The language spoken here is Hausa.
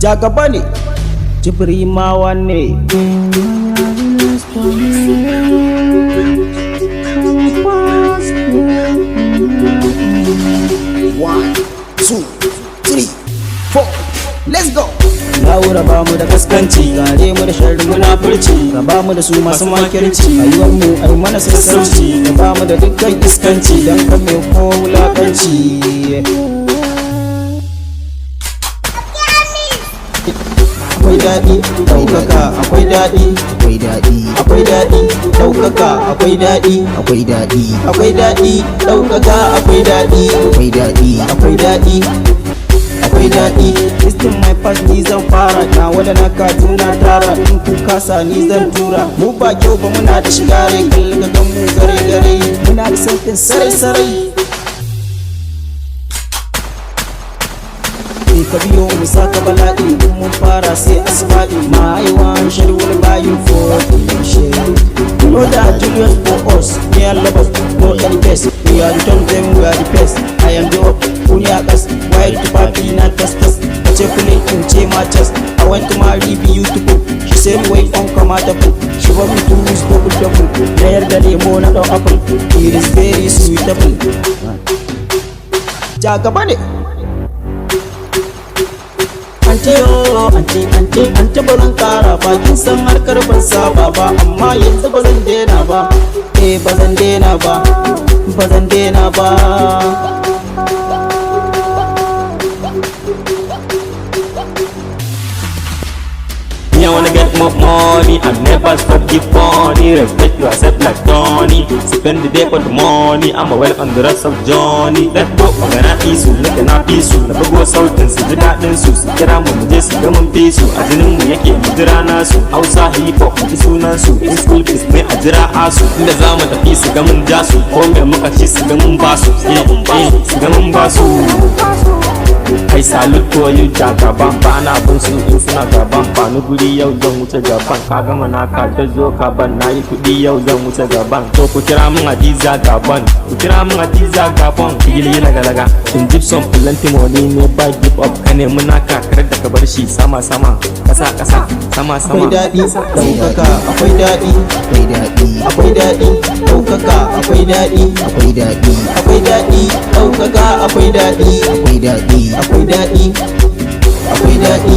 jagaba ne, JIBRIMAWA ne. 1, 2, 3, 4, let's go. Laura ba mu da kaskanci, gare mu da sharri munafurci, raba mu da su masu makirci, rayuwar mu ai mana sassauci, da ba mu da dukkan iskanci, dan kan mai ko wulakanci. Akwai daɗi, ɗaukaka, akwai daɗi, akwai daɗi, akwai daɗi, ɗaukaka, akwai daɗi, akwai daɗi, akwai daɗi, ɗaukaka, akwai daɗi, akwai daɗi, akwai daɗi, akwai daɗi. Listin my past ni zan fara, na wada na Kaduna tara, in ku kasa ni zan tura. Mu ba kyau ba muna da shigare, kalli ka gan mu gare gare, muna da sautin sarai sarai. Ka biyo mu saka bala'i, in mun fara sai asba'i. My one shade will buy you for shade. You know that Julius for us, me and lovers, no any best. We are the top, them we are the best. I am the up, Uniakas, wild to party, not test. Kache kule kunche my chest. I want to marry beautiful. She said wait on come out of it. She want me to use double. There the lemon and the apple. It is very sweetable. Jagaba ne. Anti baran kara ba, kin san harkar ban saba ba, amma yanzu ba zan dena ba, ba zan dena ba, ba zan dena ba. I wanna get more money and never stop the funny. Respect yourself like Tony. Spend the day for the money. I'm a well on the rest of Johnny. Let's go. Magana isu, look na pisu. Na bugo sautin su ji daɗin su. Su kira mu je su ga mun fi su. A jinin mu yake mu jira nasu. Hausa hip hop mu ji sunan su. In school fees ne a jira asu. Inda za mu tafi su ga mun ja su. Ko me muka ci su ga mun ba su. Su ga mun ba su. I salute for you jagaban, ba na bin su in suna gaban. Ba ni guri yau zan wuce gaban, ka gama naka ta zo ka ban. Na yi kuɗi yau zan wuce gaban, to ku kira min Hadiza gaban, ku kira min Hadiza gaban. Gili laga in Gibson plenty money ne ba give up. Ka nemi naka kar da ka bar shi sama kasa sama. Akwai daɗi, ɗaukaka, akwai daɗi, akwai daɗi, akwai daɗi, ɗaukaka, akwai daɗi, akwai daɗi, akwai daɗi, ɗaukaka, akwai daɗi, akwai daɗi, akwai daɗi, akwai daɗi.